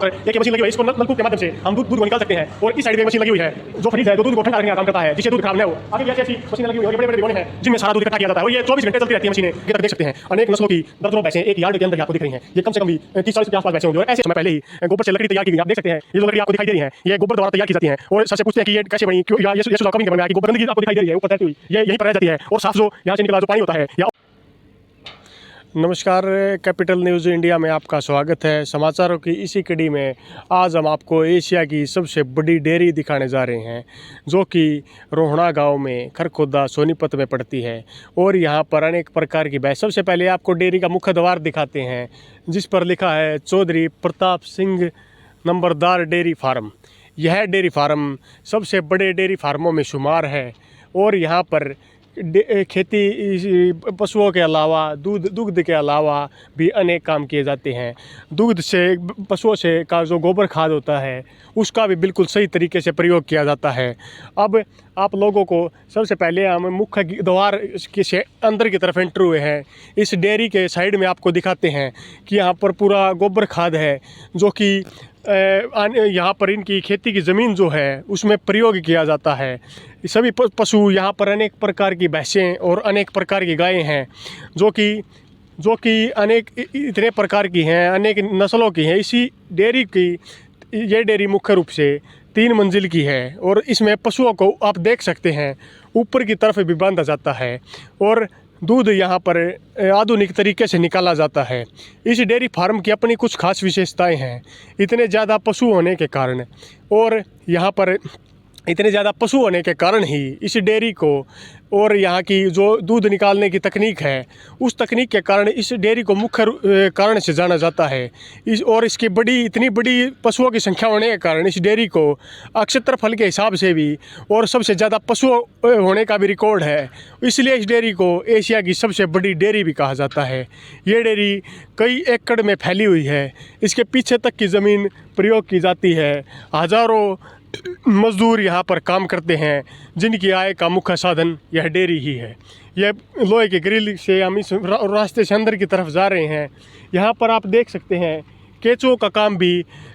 एक मशीन लगी हुई है, इसको नलकूप के माध्यम से हम दूध को निकाल सकते हैं। और इस साइड में मशीन लगी हुई है जो फ्रीज है, जो दूध को ठंडा रखने का काम करता है, जिससे दूध खराब न हो। आगे भी ऐसी मशीन लगी हुई है, बड़े बड़े डिब्बे हैं जिनमें सारा दूध इकट्ठा किया जाता है और ये 24 घंटे चलती रहती है मशीनें। ये तक देख सकते हैं अनेक नस्लों की दर्जनों भैंसें एक यार्ड के अंदर आपको दिख रही हैं। ये कम से कम भी 30-40 के आसपास भैंसें होंगी और ऐसे समय पहले ही गोबर से लकड़ी तैयार की गई। आप देख सकते हैं ये जो लकड़ी आपको दिखाई दे रही है ये गोबर द्वारा तैयार की जाती है। और सबसे पूछते हैं कि ये कैसे बनी, क्यों या ये सुझाव कभी नहीं बना कि गोबर गंदगी आपको दिखाई दे रही है ऊपर तैरती हुई, ये यहीं पर रह जाती है और साफ जो यहाँ से निकला जो पानी होता है या। नमस्कार, कैपिटल न्यूज़ इंडिया में आपका स्वागत है। समाचारों की इसी कड़ी में आज हम आपको एशिया की सबसे बड़ी डेयरी दिखाने जा रहे हैं जो कि रोहना गांव में खरखोदा सोनीपत में पड़ती है। और यहां पर अनेक प्रकार की भैंस। सबसे पहले आपको डेयरी का मुख्य द्वार दिखाते हैं जिस पर लिखा है चौधरी प्रताप सिंह नंबरदार डेयरी फार्म। यह डेयरी फार्म सबसे बड़े डेयरी फार्मों में शुमार है और यहाँ पर खेती पशुओं के अलावा दुग्ध के अलावा भी अनेक काम किए जाते हैं। दूध से पशुओं से का जो गोबर खाद होता है उसका भी बिल्कुल सही तरीके से प्रयोग किया जाता है। अब आप लोगों को सबसे पहले हम मुख्य द्वार के से अंदर की तरफ एंटर हुए हैं। इस डेयरी के साइड में आपको दिखाते हैं कि यहाँ पर पूरा गोबर खाद है जो कि यहाँ पर इनकी खेती की ज़मीन जो है उसमें प्रयोग किया जाता है। सभी पशु यहाँ पर अनेक प्रकार की भैंसें और अनेक प्रकार की गायें हैं जो कि अनेक इतने प्रकार की हैं, अनेक नस्लों की हैं। इसी डेयरी की ये डेयरी मुख्य रूप से 3 मंजिल की है और इसमें पशुओं को आप देख सकते हैं ऊपर की तरफ भी बांधा जाता है और दूध यहाँ पर आधुनिक तरीके से निकाला जाता है। इस डेयरी फार्म की अपनी कुछ खास विशेषताएं हैं। इतने ज़्यादा पशु होने के कारण और यहाँ पर इतने ज़्यादा पशु होने के कारण ही इस डेयरी को और यहाँ की जो दूध निकालने की तकनीक है उस तकनीक के कारण इस डेयरी को मुख्य कारण से जाना जाता है। और इसकी इतनी बड़ी पशुओं की संख्या होने के कारण इस डेयरी को क्षेत्रफल के हिसाब से भी और सबसे ज़्यादा पशु होने का भी रिकॉर्ड है। इसलिए इस डेयरी को एशिया की सबसे बड़ी डेयरी भी कहा जाता है। ये डेयरी कई एकड़ में फैली हुई है। इसके पीछे तक की ज़मीन प्रयोग की जाती है। हज़ारों मज़दूर यहाँ पर काम करते हैं जिनकी आय का मुख्य साधन यह डेयरी ही है। यह लोहे के ग्रिल से हम इस रास्ते से अंदर की तरफ जा रहे हैं। यहाँ पर आप देख सकते हैं केंचुओं का काम भी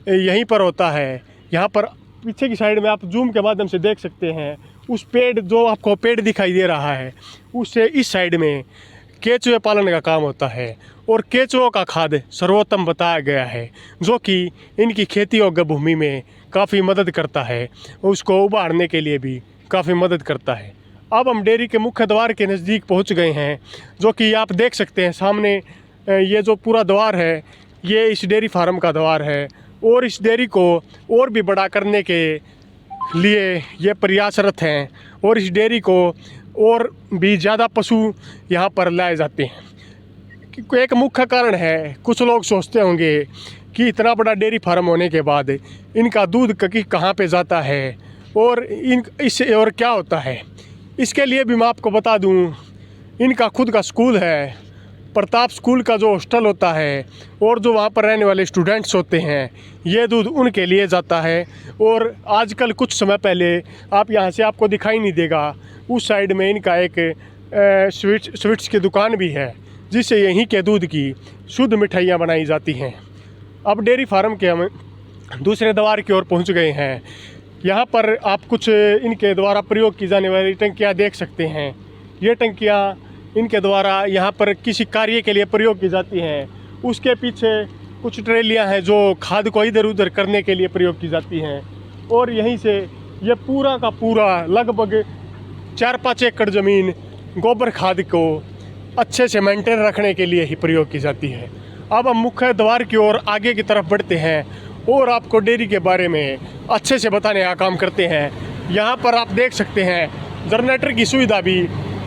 यहीं पर होता है। यहाँ पर पीछे की साइड में आप जूम के माध्यम से देख सकते हैं उस पेड़ जो आपको पेड़ दिखाई दे रहा है उससे इस साइड में केंचुए पालन का काम होता है और केंचुओं का खाद सर्वोत्तम बताया गया है जो कि इनकी खेती योग्य भूमि में काफ़ी मदद करता है, उसको उबारने के लिए भी काफ़ी मदद करता है। अब हम डेयरी के मुख्य द्वार के नज़दीक पहुंच गए हैं जो कि आप देख सकते हैं सामने ये जो पूरा द्वार है ये इस डेयरी फार्म का द्वार है। और इस डेयरी को और भी बड़ा करने के लिए ये प्रयासरत हैं और इस डेयरी को और भी ज़्यादा पशु यहाँ पर लाए जाते हैं। एक मुख्य कारण है, कुछ लोग सोचते होंगे कि इतना बड़ा डेयरी फार्म होने के बाद इनका दूध कहाँ पे जाता है और इससे और क्या होता है। इसके लिए भी मैं आपको बता दूं इनका खुद का स्कूल है, प्रताप स्कूल का जो हॉस्टल होता है और जो वहाँ पर रहने वाले स्टूडेंट्स होते हैं ये दूध उनके लिए जाता है। और आजकल कुछ समय पहले आप यहाँ से आपको दिखाई नहीं देगा उस साइड में इनका एक स्वीट्स की दुकान भी है जिससे यहीं के दूध की शुद्ध मिठाइयाँ बनाई जाती हैं। अब डेयरी फार्म के हम दूसरे द्वार की ओर पहुंच गए हैं। यहाँ पर आप कुछ इनके द्वारा प्रयोग की जाने वाली टंकियाँ देख सकते हैं। ये टंकियाँ इनके द्वारा यहाँ पर किसी कार्य के लिए प्रयोग की जाती हैं। उसके पीछे कुछ ट्रेलियाँ हैं जो खाद को इधर उधर करने के लिए प्रयोग की जाती हैं। और यहीं से ये पूरा का पूरा लगभग 4-5 एकड़ ज़मीन गोबर खाद को अच्छे से मेंटेन रखने के लिए ही प्रयोग की जाती है। अब हम मुख्य द्वार की ओर आगे की तरफ बढ़ते हैं और आपको डेयरी के बारे में अच्छे से बताने का काम करते हैं। यहाँ पर आप देख सकते हैं जनरेटर की सुविधा भी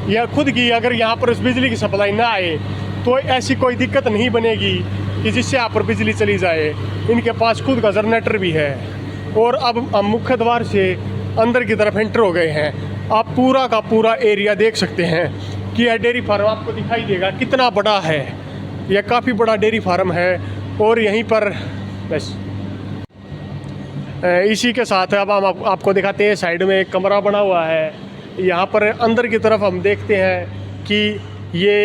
यह खुद की, अगर यहाँ पर बिजली की सप्लाई ना आए तो ऐसी कोई दिक्कत नहीं बनेगी कि जिससे यहाँ पर बिजली चली जाए। इनके पास खुद का जनरेटर भी है। और अब हम मुख्य द्वार से अंदर की तरफ एंटर हो गए हैं। आप पूरा का पूरा एरिया देख सकते हैं कि यह डेयरी फार्म आपको दिखाई देगा कितना बड़ा है। यह काफ़ी बड़ा डेयरी फार्म है और यहीं पर बस इसी के साथ अब हम आपको दिखाते हैं साइड में एक कमरा बना हुआ है। यहाँ पर अंदर की तरफ हम देखते हैं कि ये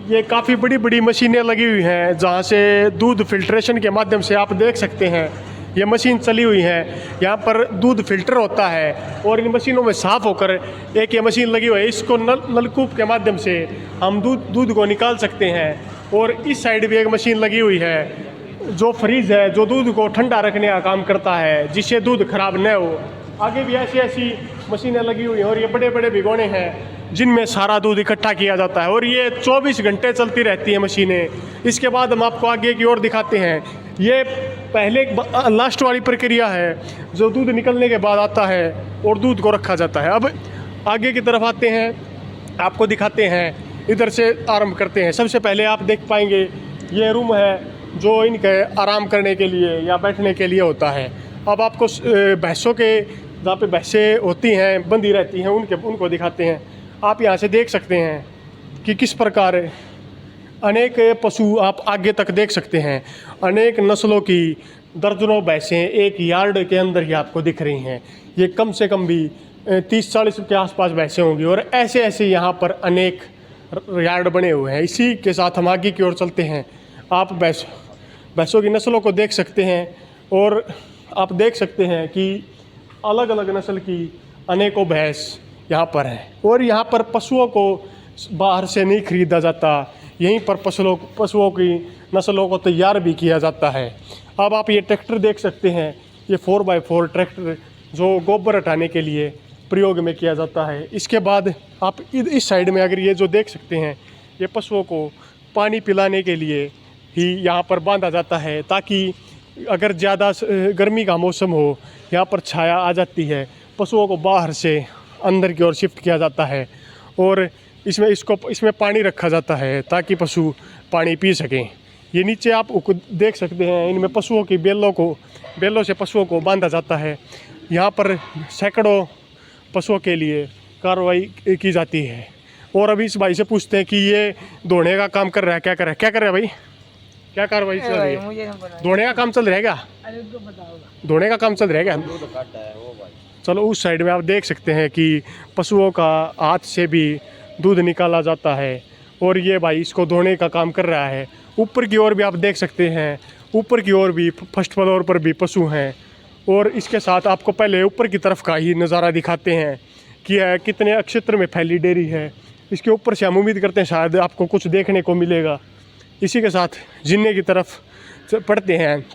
ये काफ़ी बड़ी बड़ी मशीनें लगी हुई हैं जहाँ से दूध फिल्ट्रेशन के माध्यम से आप देख सकते हैं ये मशीन चली हुई है। यहाँ पर दूध फिल्टर होता है और इन मशीनों में साफ़ होकर एक ये मशीन लगी हुई है, इसको नलकूप के माध्यम से हम दूध को निकाल सकते हैं। और इस साइड भी एक मशीन लगी हुई है जो फ्रीज है, जो दूध को ठंडा रखने का काम करता है जिससे दूध खराब न हो। आगे भी ऐसी ऐसी मशीनें लगी हुई हैं और ये बड़े बड़े भिगोने हैं जिनमें सारा दूध इकट्ठा किया जाता है और ये 24 घंटे चलती रहती है मशीनें। इसके बाद हम आपको आगे की ओर दिखाते हैं। ये पहले लास्ट वाली प्रक्रिया है जो दूध निकलने के बाद आता है और दूध को रखा जाता है। अब आगे की तरफ आते हैं, आपको दिखाते हैं। इधर से आरंभ करते हैं। सबसे पहले आप देख पाएंगे ये रूम है जो इनके आराम करने के लिए या बैठने के लिए होता है। अब आपको भैंसों के जहाँ पे भैंसें होती हैं, बंधी रहती हैं, उनको दिखाते हैं। आप यहाँ से देख सकते हैं कि किस प्रकार अनेक पशु आप आगे तक देख सकते हैं। अनेक नस्लों की दर्जनों भैंसें एक यार्ड के अंदर ही आपको दिख रही हैं। ये कम से कम भी 30-40 के आसपास भैंसें होंगी और ऐसे ऐसे यहाँ पर अनेक यार्ड बने हुए हैं। इसी के साथ हम आगे की ओर चलते हैं। आप भैंसों की नस्लों को देख सकते हैं और आप देख सकते हैं कि अलग अलग नस्ल की अनेकों भैंस यहाँ पर हैं। और यहाँ पर पशुओं को बाहर से नहीं खरीदा जाता, यहीं पर पशुओं की नस्लों को तैयार भी किया जाता है। अब आप ये ट्रैक्टर देख सकते हैं, ये 4x4 ट्रैक्टर जो गोबर हटाने के लिए प्रयोग में किया जाता है। इसके बाद आप इस साइड में अगर ये जो देख सकते हैं, ये पशुओं को पानी पिलाने के लिए ही यहाँ पर बांधा जाता है ताकि अगर ज़्यादा गर्मी का मौसम हो, यहाँ पर छाया आ जाती है, पशुओं को बाहर से अंदर की ओर शिफ्ट किया जाता है और इसमें पानी रखा जाता है ताकि पशु पानी पी सकें। ये नीचे आप देख सकते हैं, इनमें पशुओं की बेलों से पशुओं को बांधा जाता है। यहाँ पर सैकड़ों पशुओं के लिए कार्रवाई की जाती है। और अभी इस भाई से पूछते हैं कि ये धोने का काम कर रहा है, क्या कर रहा है भाई, क्या कार्रवाई चल रही है? धोने का काम चल रहा है क्या? धोने का काम चल रहा है क्या? चलो उस साइड में आप देख सकते हैं कि पशुओं का हाथ से भी दूध निकाला जाता है और ये भाई इसको धोने का काम कर रहा है। ऊपर की ओर भी आप देख सकते हैं, ऊपर की ओर भी फर्स्ट फ्लोर पर भी पशु हैं। और इसके साथ आपको पहले ऊपर की तरफ का ही नज़ारा दिखाते हैं कि कितने क्षेत्र में फैली डेयरी है। इसके ऊपर से हम उम्मीद करते हैं शायद आपको कुछ देखने को मिलेगा। इसी के साथ जिन्ने की तरफ पढ़ते हैं,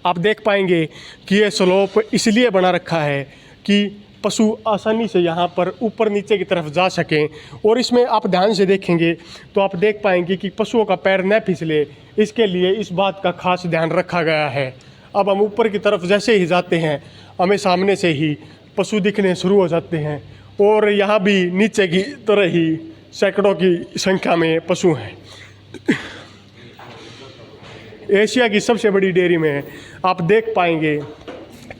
आप देख पाएंगे कि ये स्लोप इसलिए बना रखा है कि पशु आसानी से यहाँ पर ऊपर नीचे की तरफ जा सकें। और इसमें आप ध्यान से देखेंगे तो आप देख पाएंगे कि पशुओं का पैर न फिसले, इसके लिए इस बात का खास ध्यान रखा गया है। अब हम ऊपर की तरफ जैसे ही जाते हैं, हमें सामने से ही पशु दिखने शुरू हो जाते हैं और यहाँ भी नीचे की तरह ही सैकड़ों की संख्या में पशु हैं। एशिया की सबसे बड़ी डेयरी में आप देख पाएंगे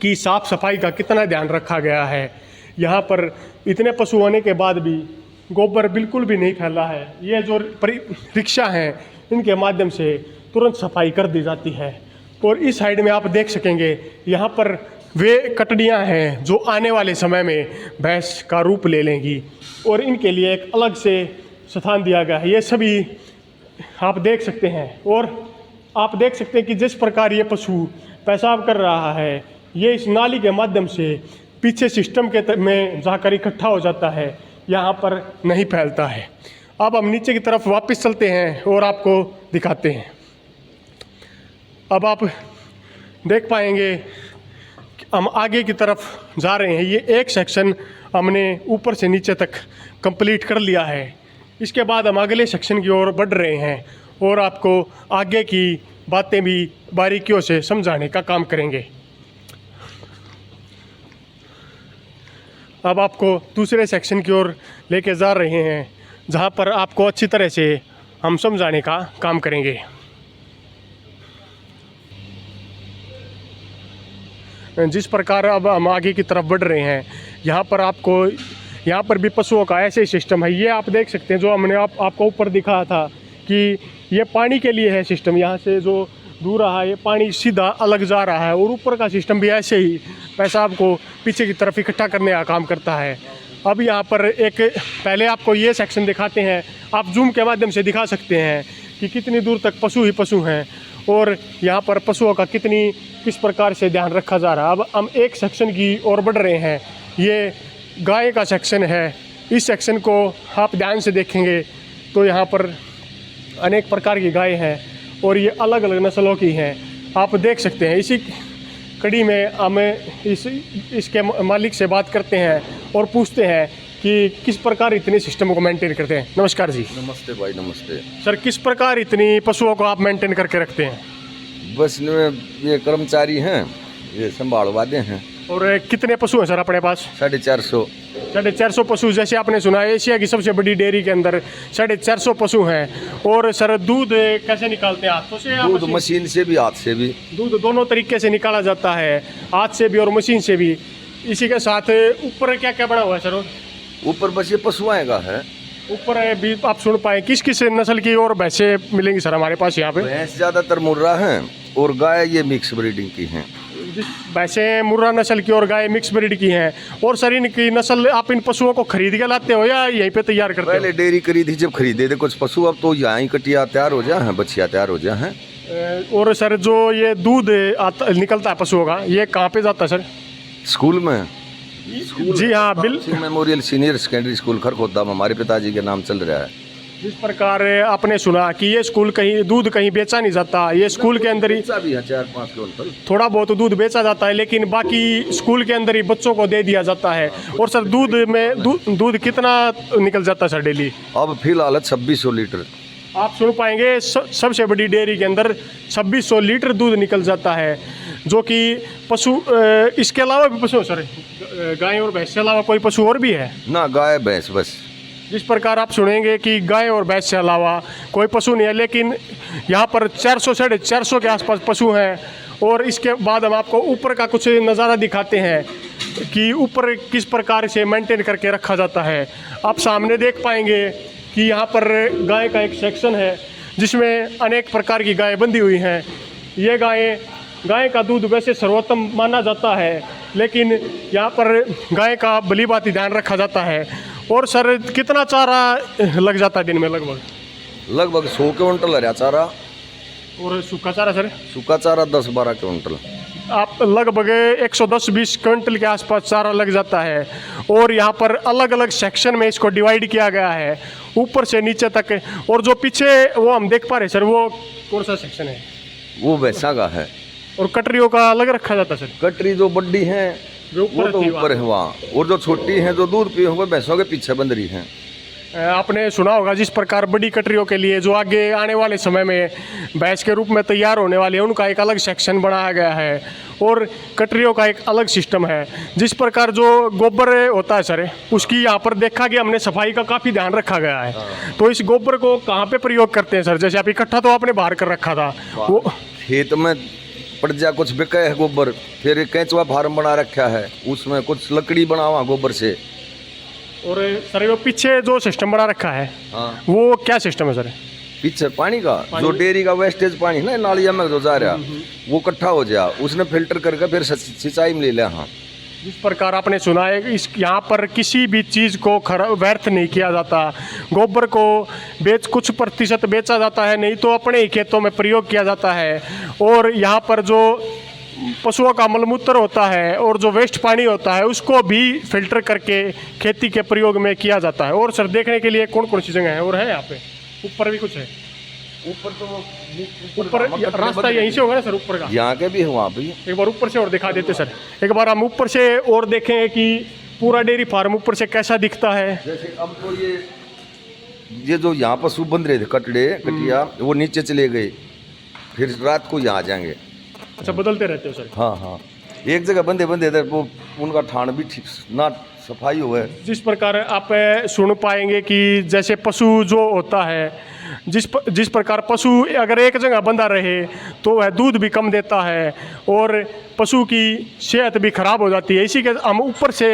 कि साफ़ सफाई का कितना ध्यान रखा गया है। यहाँ पर इतने पशु होने के बाद भी गोबर बिल्कुल भी नहीं फैला है। ये जो रिक्शा हैं, इनके माध्यम से तुरंत सफाई कर दी जाती है। और इस साइड में आप देख सकेंगे, यहाँ पर वे कटड़ियाँ हैं जो आने वाले समय में भैंस का रूप ले लेंगी और इनके लिए एक अलग से स्थान दिया गया है। ये सभी आप देख सकते हैं और आप देख सकते हैं कि जिस प्रकार ये पशु पेशाब कर रहा है, ये इस नाली के माध्यम से पीछे सिस्टम के में जाकर इकट्ठा हो जाता है, यहाँ पर नहीं फैलता है। अब हम नीचे की तरफ वापस चलते हैं और आपको दिखाते हैं। अब आप देख पाएंगे कि हम आगे की तरफ जा रहे हैं। ये एक सेक्शन हमने ऊपर से नीचे तक कंप्लीट कर लिया है। इसके बाद हम अगले सेक्शन की ओर बढ़ रहे हैं और आपको आगे की बातें भी बारीकियों से समझाने का काम करेंगे। अब आपको दूसरे सेक्शन की ओर लेके जा रहे हैं जहाँ पर आपको अच्छी तरह से हम समझाने का काम करेंगे। जिस प्रकार अब हम आगे की तरफ बढ़ रहे हैं, यहाँ पर भी पशुओं का ऐसे ही सिस्टम है। ये आप देख सकते हैं जो हमने आपको ऊपर दिखाया था कि ये पानी के लिए है सिस्टम। यहाँ से जो दूर रहा है ये पानी सीधा अलग जा रहा है और ऊपर का सिस्टम भी ऐसे ही पेशाब को पीछे की तरफ इकट्ठा करने का काम करता है। अब यहाँ पर एक पहले आपको ये सेक्शन दिखाते हैं, आप जूम के माध्यम से दिखा सकते हैं कि कितनी दूर तक पशु ही पशु हैं और यहाँ पर पशुओं का किस प्रकार से ध्यान रखा जा रहा है। अब हम एक सेक्शन की ओर बढ़ रहे हैं, ये गाय का सेक्शन है। इस सेक्शन को आप ध्यान से देखेंगे तो यहाँ पर अनेक प्रकार की गाय हैं और ये अलग अलग नस्लों की हैं, आप देख सकते हैं। इसी कड़ी में हम इसके मालिक से बात करते हैं और पूछते हैं कि किस प्रकार इतने सिस्टम को मेंटेन करते हैं। नमस्कार जी। नमस्ते भाई, नमस्ते सर, किस प्रकार इतनी पशुओं को आप मेंटेन करके रखते हैं? बस इनमें ये कर्मचारी हैं, ये संभालवादे हैं। और कितने पशु हैं सर अपने पास? 450। 450 पशु। जैसे आपने सुना एशिया की सबसे बड़ी डेयरी के अंदर 450 पशु हैं। और सर दूध कैसे निकालते हैं? हाथों से? दूध मशीन से भी, हाथ से भी। दूध दोनों तरीके से निकाला जाता है, हाथ से भी और मशीन से भी। इसी के साथ ऊपर क्या क्या बना हुआ है सर? ऊपर बस ये पशुआएं का है। ऊपर भी आप सुन पाए किस किस नस्ल की और भैंसें मिलेंगी सर हमारे पास यहाँ पे? भैंस ज़्यादातर मुर्रा है और गाय ये मिक्स ब्रीडिंग की हैं। भैंसें मुर्रा नस्ल की और गाय मिक्स ब्रीड की हैं। और सर इनकी नस्ल आप इन पशुओं को खरीद के लाते हो या यहीं पे तैयार करते हो? पहले डेयरी खरीदी, जब खरीदे थे कुछ पशु, अब तो यहाँ ही कटिया तैयार हो जाए हैं, बछिया तैयार हो जाए हैं। और सर जो ये दूध निकलता है पशुओं का, ये कहाँ पे जाता है सर? स्कूल में। जी हाँ, memorial senior secondary school Kharkhoda में हमारे पिताजी के नाम चल रहा है। जिस प्रकार आपने सुना कि ये स्कूल कहीं दूध कहीं बेचा नहीं जाता, ये स्कूल के अंदर ही भी है 4-5 क्विंटल थोड़ा बहुत दूध बेचा जाता है, लेकिन बाकी स्कूल के अंदर ही बच्चों को दे दिया जाता है। और सर दूध में दूध कितना निकल जाता है सर डेली? अब फिलहाल 2600 लीटर। आप सुन पाएंगे सबसे बड़ी डेयरी के अंदर 2600 लीटर दूध निकल जाता है, जो कि पशु इसके अलावा भी पशु सर, गाय और भैंस के अलावा कोई पशु और भी है? ना, गाय भैंस बस। जिस प्रकार आप सुनेंगे कि गाय और भैंस से अलावा कोई पशु नहीं है, लेकिन यहाँ पर 400-450 के आसपास पशु हैं। और इसके बाद हम आपको ऊपर का कुछ नज़ारा दिखाते हैं कि ऊपर किस प्रकार से मेंटेन करके रखा जाता है। आप सामने देख पाएंगे कि यहाँ पर गाय का एक सेक्शन है जिसमें अनेक प्रकार की गाय बंधी हुई हैं। ये गाय का दूध वैसे सर्वोत्तम माना जाता है, लेकिन यहाँ पर गाय का भली भांति ध्यान रखा जाता है। और सर कितना चारा लग जाता है दिन में? लगभग 100 क्विंटल हरा चारा। और सूखा चारा सर? सूखा चारा 10-12 क्विंटल। आप लगभग 110-20 क्विंटल के आसपास चारा लग जाता है। और यहाँ पर अलग अलग सेक्शन में इसको डिवाइड किया गया है, ऊपर से नीचे तक। और जो पीछे वो हम देख पा रहे सर, वो कौन सा सेक्शन है? वो भैंसा का है। और कटरियों का अलग रखा जाता है सर? कटरी जो बड्डी है वो तो ऊपर है वहाँ, और जो छोटी है जो दूध पी हुए भैंसों के पीछे बंध रही हैं। आपने सुना होगा जिस प्रकार बड़ी कटरियों के लिए जो आगे आने वाले समय में भैंस के रूप में तैयार होने वाली है, उनका एक अलग सेक्शन बनाया गया है और कटरियों का एक अलग सिस्टम है। जिस प्रकार जो गोबर होता है सर, उसकी यहाँ पर देखा कि हमने सफाई का काफ़ी ध्यान रखा गया है। तो इस गोबर को कहाँ पे प्रयोग करते हैं सर? जैसे आप इकट्ठा तो आपने बाहर कर रखा था, वो खेत में पड़ जा कुछ बिका है गोबर, फिर एक केंचुआ फार्म बना रखा है, उसमें कुछ लकड़ी बनावा गोबर से। और सर वो पीछे जो सिस्टम बना रखा है, हाँ, वो क्या सिस्टम है सर? पीछे पानी का जो डेयरी का वेस्टेज पानी ना नालिया में जो जा रहा वो इकट्ठा हो जाए, उसने फिल्टर करके फिर सिंचाई में ले लिया। हाँ, जिस प्रकार आपने सुना है इस यहाँ पर किसी भी चीज़ को व्यर्थ नहीं किया जाता। गोबर को कुछ प्रतिशत बेचा जाता है, नहीं तो अपने ही खेतों में प्रयोग किया जाता है। और यहाँ पर जो पशुओं का मलमूत्र होता है और जो वेस्ट पानी होता है, उसको भी फिल्टर करके खेती के प्रयोग में किया जाता है। और सर देखने के लिए कौन कौन सी जगह है और है यहाँ पे? ऊपर भी कुछ है? ऊपर तो ऊपर रास्ता यहीं से होगा ना सर ऊपर का? यहाँ के भी है, वहाँ भी। एक बार ऊपर से और दिखा देते सर, एक बार हम ऊपर से और देखें कि पूरा डेयरी फार्म ऊपर से कैसा दिखता है। जैसे अब तो ये जो यहाँ पशु बंध रहे थे कटिया, वो नीचे चले गए, फिर रात को यहाँ आ जाएंगे। अच्छा, बदलते रहते हो सर? हाँ हाँ, एक जगह बंधे थे, वो उनका ठाण भी ठीक ना सफाई हुआ है। जिस प्रकार आप सुन पाएंगे कि जैसे पशु जो होता है, जिस प्रकार पशु अगर एक जगह बंधा रहे तो वह दूध भी कम देता है और पशु की सेहत भी खराब हो जाती है। इसी के हम ऊपर से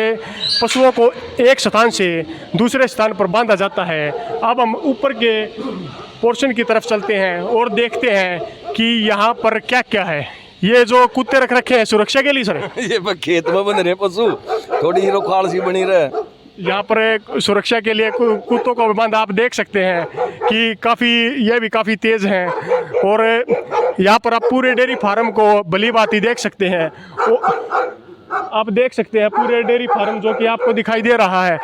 पशुओं को एक स्थान से दूसरे स्थान पर बांधा जाता है। अब हम ऊपर के पोर्शन की तरफ चलते हैं और देखते हैं कि यहाँ पर क्या क्या है। ये जो कुत्ते रख रखे हैं सुरक्षा के लिए सर? ये खेत में बंध रहे पशु, थोड़ी रोखाड़ सी बनी रहे। यहाँ पर सुरक्षा के लिए कुत्तों को भी बांधा, आप देख सकते हैं कि काफ़ी ये भी काफ़ी तेज़ हैं। और यहाँ पर आप पूरे डेयरी फार्म को भली भांति देख सकते हैं। आप देख सकते हैं पूरे डेयरी फार्म जो कि आपको दिखाई दे रहा है।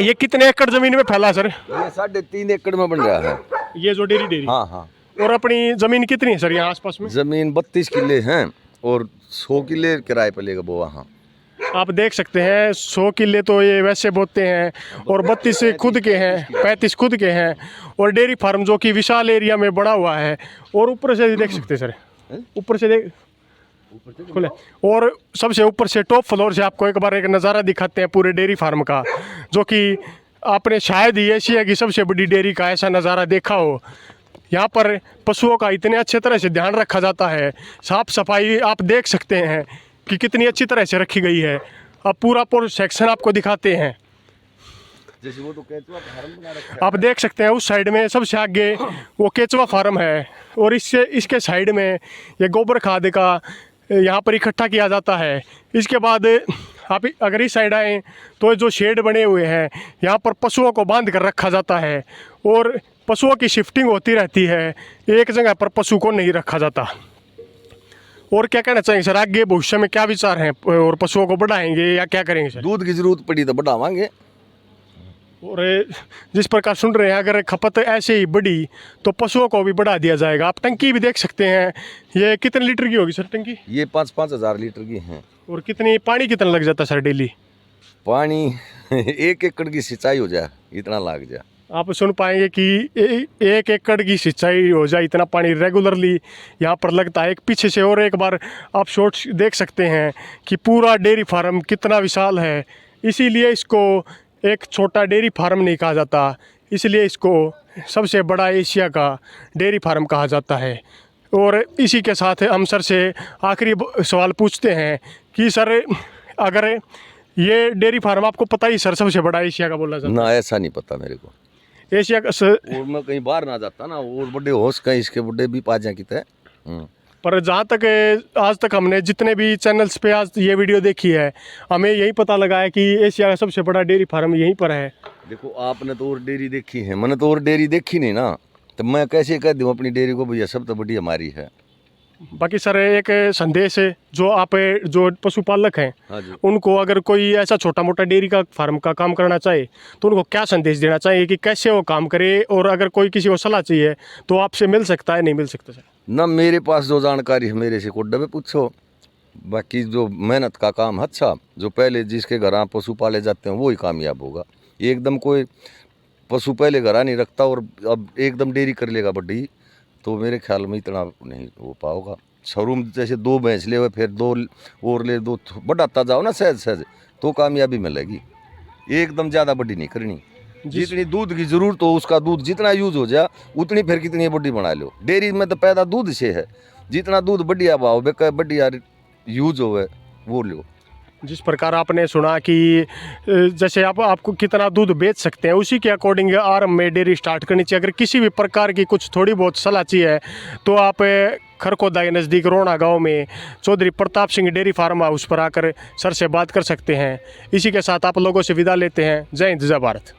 ये कितने एकड़ ज़मीन में फैला है सर? ये 3.5 एकड़ में बन रहा है। ये जो डेयरी हाँ हाँ। और अपनी ज़मीन कितनी है सर यहाँ आसपास में? ज़मीन 32 किले हैं और 100 किले किराए पर लेगा वो वहाँ। आप देख सकते हैं 100 किले तो ये वैसे बोते हैं और 32 खुद के हैं, 35 खुद के हैं। और डेयरी फार्म जो कि विशाल एरिया में बड़ा हुआ है। और ऊपर से देख सकते हैं सर, ऊपर से देख खुले। और सबसे ऊपर से टॉप फ्लोर से आपको एक बार एक नज़ारा दिखाते हैं पूरे डेयरी फार्म का, जो कि आपने शायद ही एशिया की सबसे बड़ी डेयरी का ऐसा नज़ारा देखा हो। यहाँ पर पशुओं का इतने अच्छे तरह से ध्यान रखा जाता है। साफ़ सफाई आप देख सकते हैं कि कितनी अच्छी तरह से रखी गई है। अब पूरा सेक्शन आपको दिखाते हैं। जैसे वो तो केचुआ फार्म बना रखा है। आप देख सकते हैं उस साइड में सबसे आगे वो केचुआ फार्म है और इसके साइड में ये गोबर खाद का यहाँ पर इकट्ठा किया जाता है। इसके बाद आप अगर इस साइड आएँ तो जो शेड बने हुए हैं यहाँ पर पशुओं को बांध कर रखा जाता है और पशुओं की शिफ्टिंग होती रहती है। एक जगह पर पशु को नहीं रखा जाता। और क्या कहना चाहिए सर, आगे भविष्य में क्या विचार हैं और पशुओं को बढ़ाएंगे या क्या करेंगे सर? दूध की जरूरत पड़ी तो बढ़ावांगे। और जिस प्रकार सुन रहे हैं अगर खपत ऐसे ही बढ़ी तो पशुओं को भी बढ़ा दिया जाएगा। आप टंकी भी देख सकते हैं। ये कितने लीटर की होगी सर टंकी? ये 5-5 हज़ार लीटर की हैं। और पानी कितना लग जाता है सर डेली? पानी 1 एकड़ की सिंचाई हो जाए इतना लग जाए। आप सुन पाएंगे कि 1 एकड़ की सिंचाई हो जाए इतना पानी रेगुलरली यहाँ पर लगता है। एक पीछे से और एक बार आप शॉट्स देख सकते हैं कि पूरा डेयरी फार्म कितना विशाल है। इसीलिए इसको एक छोटा डेयरी फार्म नहीं कहा जाता, इसलिए इसको सबसे बड़ा एशिया का डेयरी फार्म कहा जाता है। और इसी के साथ हम सर से आखिरी सवाल पूछते हैं कि सर अगर ये डेयरी फार्म आपको पता ही सर सबसे बड़ा एशिया का बोला जाता है? ना ऐसा नहीं पता मेरे को। एशिया का सर, और मैं कहीं बाहर ना जाता ना और बड़े होश कहीं इसके बड़े भी पा जाए कितने। पर जहाँ तक आज तक हमने जितने भी चैनल्स पे आज ये वीडियो देखी है हमें यही पता लगा है कि एशिया का सबसे बड़ा डेयरी फार्म यहीं पर है। देखो आपने तो और डेयरी देखी है, मैंने तो और डेयरी देखी नहीं ना, तो मैं कैसे कह दूँ अपनी डेयरी को भैया सब तो बड़ी हमारी है। बाकी सर एक संदेश है जो पशुपालक हैं हाँ जी। उनको अगर कोई ऐसा छोटा मोटा डेयरी का फार्म का काम करना चाहे तो उनको क्या संदेश देना चाहिए कि कैसे वो काम करे? और अगर कोई किसी को सलाह चाहिए तो आपसे मिल सकता है, नहीं मिल सकता सर? ना मेरे पास जो जानकारी है मेरे से कोड्डा में पूछो। बाकी जो मेहनत का काम है, अच्छा जो पहले जिसके घर पशु पाले जाते हैं वो ही कामयाब होगा। एकदम कोई पशु पहले घर नहीं रखता और अब एकदम डेयरी कर लेगा बड़ी, तो मेरे ख्याल में इतना नहीं हो पाओगा। शोरूम जैसे 2 भैंस ले हुए फिर 2 और ले 2 बढ़ाता जाओ ना सहज सहज तो कामयाबी मिलेगी। एकदम ज़्यादा बड़ी नहीं करनी। जितनी दूध की जरूरत हो उसका दूध जितना यूज हो जाए उतनी फिर कितनी बड़ी बना लो। डेयरी में तो पैदा दूध से है, जितना दूध बढ़िया भाव बेका बढ़िया यूज हो वो लो। जिस प्रकार आपने सुना कि जैसे आपको कितना दूध बेच सकते हैं उसी के अकॉर्डिंग आरंभ में डेयरी स्टार्ट करनी चाहिए। अगर किसी भी प्रकार की कुछ थोड़ी बहुत सलाह चाहिए तो आप खरखोदा के नज़दीक रोहना गांव में Chaudhary Pratap Singh dairy farm house पर आकर सर से बात कर सकते हैं। इसी के साथ आप लोगों से विदा लेते हैं। जय हिंद जय भारत।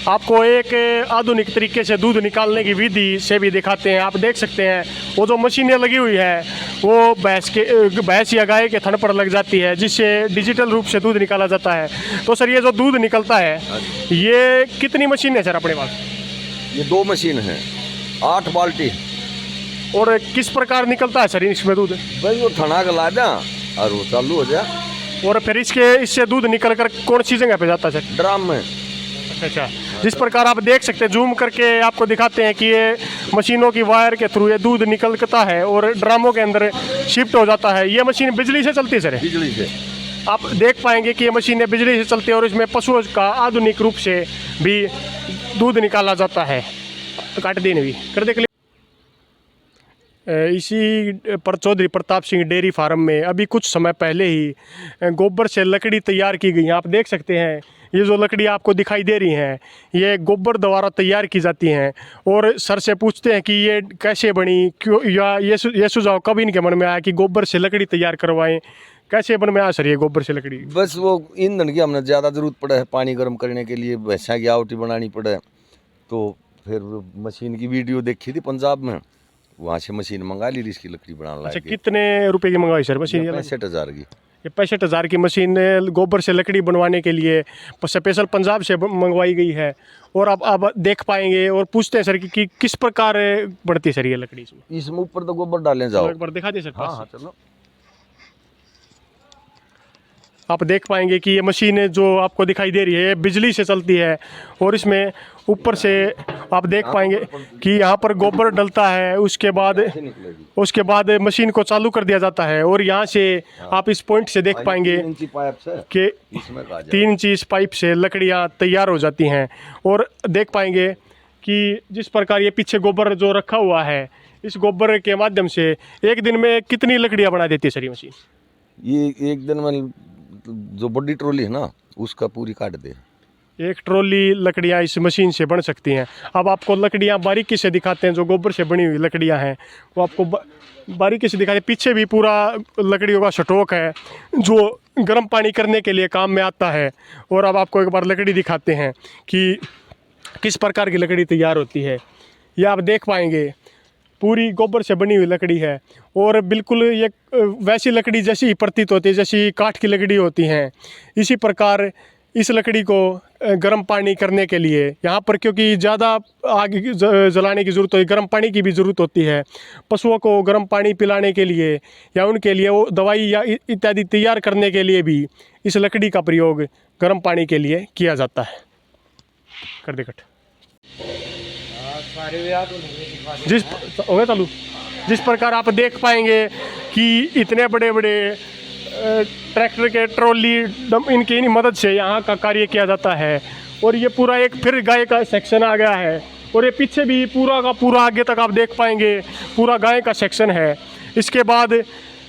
आपको एक आधुनिक तरीके से दूध निकालने की विधि से भी दिखाते हैं। आप देख सकते हैं वो जो मशीनें लगी हुई है वो भैंस या गाय के थन पर लग जाती है जिससे डिजिटल रूप से दूध निकाला जाता है। तो सर ये जो दूध निकलता है ये कितनी मशीन है सर अपने पास? ये 2 मशीन है, 8 बाल्टी। और किस प्रकार निकलता है सर इसमें दूध? भाई वो थना का ला जा और वो चालू हो जा। और फिर इससे दूध निकल कर कौन सी जगह पे जाता है सर? ड्राम में। अच्छा, जिस प्रकार आप देख सकते हैं जूम करके आपको दिखाते हैं कि ये मशीनों की वायर के थ्रू ये दूध निकलता है और ड्रामों के अंदर शिफ्ट हो जाता है। ये मशीन बिजली से चलती है सर? बिजली से। आप देख पाएंगे कि ये मशीनें बिजली से चलती है और इसमें पशुओं का आधुनिक रूप से भी दूध निकाला जाता है। तो काट देने भी कर दे। इसी पर चौधरी प्रताप सिंह डेयरी फार्म में अभी कुछ समय पहले ही गोबर से लकड़ी तैयार की गई है। आप देख सकते हैं ये जो लकड़ी आपको दिखाई दे रही हैं ये गोबर द्वारा तैयार की जाती हैं। और सर से पूछते हैं कि ये कैसे बनी, क्यों, या ये सुझाव कब इनके मन में आया कि गोबर से लकड़ी तैयार करवाएं, कैसे बन में आ सर ये गोबर से लकड़ी? बस वो ईंधन की हमने ज़्यादा ज़रूरत पड़े है, पानी गर्म करने के लिए भैंसा की आवटी बनानी पड़े, तो फिर मशीन की वीडियो देखी थी पंजाब में, वहाँ से मशीन मंगा ली, इसकी लकड़ी बनाने अच्छा, लगे। कितने रुपए की मंगवाई सर मशीन? 65,000 की। ये 65,000 की मशीन गोबर से लकड़ी बनवाने के लिए स्पेशल पंजाब से मंगवाई गई है। और आप देख पाएंगे और पूछते हैं सर कि किस प्रकार बढ़ती है सर ये लकड़ी इसमें? इसमें ऊपर तो गोबर डालने जाओ। एक बार दिखा दे सर पास हाँ चलो। आप देख पाएंगे कि ये मशीन जो आपको दिखाई दे रही है बिजली से चलती है, और इसमें ऊपर से आप देख पाएंगे कि यहाँ पर गोबर डलता है, उसके बाद मशीन को चालू कर दिया जाता है। और यहाँ से आप इस पॉइंट से देख पाएंगे कि 3 इंची इस पाइप से लकड़ियाँ तैयार हो जाती हैं। और देख पाएंगे कि जिस प्रकार ये पीछे गोबर जो रखा हुआ है, इस गोबर के माध्यम से एक दिन में कितनी लकड़ियाँ बना देती है सर ये मशीन? ये एक दिन में जो बड़ी ट्रॉली है ना, उसका पूरी काट दे। 1 ट्रॉली लकड़ियाँ इस मशीन से बन सकती हैं। अब आपको लकड़ियाँ बारीकी से दिखाते हैं, जो गोबर से बनी हुई लकड़ियाँ हैं वो आपको बारीकी से दिखाते हैं। पीछे भी पूरा लकड़ियों का स्टॉक है जो गर्म पानी करने के लिए काम में आता है। और अब आपको एक बार लकड़ी दिखाते हैं कि किस प्रकार की लकड़ी तैयार होती है। ये आप देख पाएंगे पूरी गोबर से बनी हुई लकड़ी है, और बिल्कुल ये वैसी लकड़ी जैसी ही प्रतीत होती है जैसी काठ की लकड़ी होती हैं। इसी प्रकार इस लकड़ी को गर्म पानी करने के लिए यहाँ पर, क्योंकि ज़्यादा आग जलाने की ज़रूरत होती है, गर्म पानी की भी ज़रूरत होती है। पशुओं को गर्म पानी पिलाने के लिए या उनके लिए वो दवाई या इत्यादि तैयार करने के लिए भी इस लकड़ी का प्रयोग गर्म पानी के लिए किया जाता है। कर दे कट जिस हो गया चालू। जिस प्रकार आप देख पाएंगे कि इतने बड़े बड़े ट्रैक्टर के ट्रॉली इनकी मदद से यहाँ का कार्य किया जाता है। और ये पूरा एक फिर गाय का सेक्शन आ गया है, और ये पीछे भी पूरा का पूरा आगे तक आप देख पाएंगे पूरा गाय का सेक्शन है। इसके बाद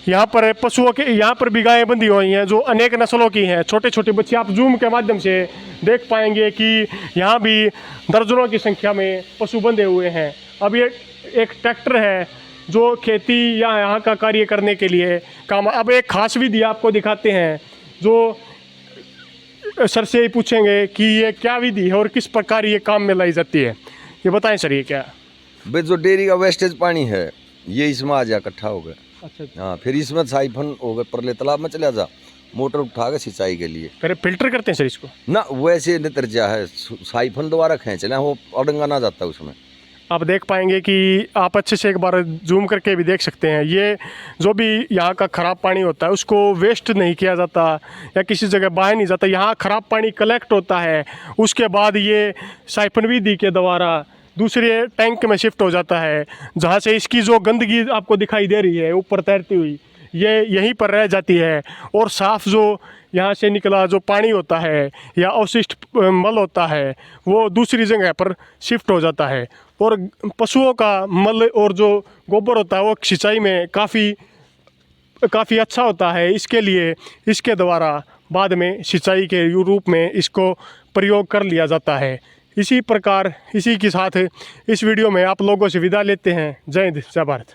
यहाँ पर पशुओं के यहाँ पर भी गायें बंधी हुई हैं जो अनेक नस्लों की हैं। छोटे छोटे बच्चे आप जूम के माध्यम से देख पाएंगे कि यहाँ भी दर्जनों की संख्या में पशु बंधे हुए हैं। अब ये एक ट्रैक्टर है जो खेती या यहाँ का कार्य करने के लिए काम। अब एक खास विधि आपको दिखाते हैं जो सर से ही पूछेंगे कि ये क्या विधि है और किस प्रकार ये काम में लाई जाती है। ये बताएं सर ये क्या? भाई जो डेयरी का वेस्टेज पानी है ये इसमें आ जा इकट्ठा हो गया। अच्छा, हाँ, फिर इसमें साइफन हो गए, परले तालाब में चला जा, मोटर उठा के सिंचाई के लिए। फिर फिल्टर करते हैं सर इसको? ना वैसे नितरजा है, साइफन दोबारा खींच लें, वो अड़ंगा ना जाता उसमें। आप देख पाएंगे कि आप अच्छे से एक बार जूम करके भी देख सकते हैं। ये जो भी यहाँ का ख़राब पानी होता है उसको वेस्ट नहीं किया जाता या किसी जगह बाहर नहीं जाता। यहाँ ख़राब पानी कलेक्ट होता है, उसके बाद ये साइफन विधि के द्वारा दूसरे टैंक में शिफ्ट हो जाता है, जहाँ से इसकी जो गंदगी आपको दिखाई दे रही है ऊपर तैरती हुई, ये यहीं पर रह जाती है। और साफ़ जो यहाँ से निकला जो पानी होता है या अवशिष्ट मल होता है वो दूसरी जगह पर शिफ्ट हो जाता है। और पशुओं का मल और जो गोबर होता है वो सिंचाई में काफ़ी अच्छा होता है। इसके लिए इसके द्वारा बाद में सिंचाई के रूप में इसको प्रयोग कर लिया जाता है। इसी प्रकार इसी के साथ इस वीडियो में आप लोगों से विदा लेते हैं। जय हिंद, जय भारत।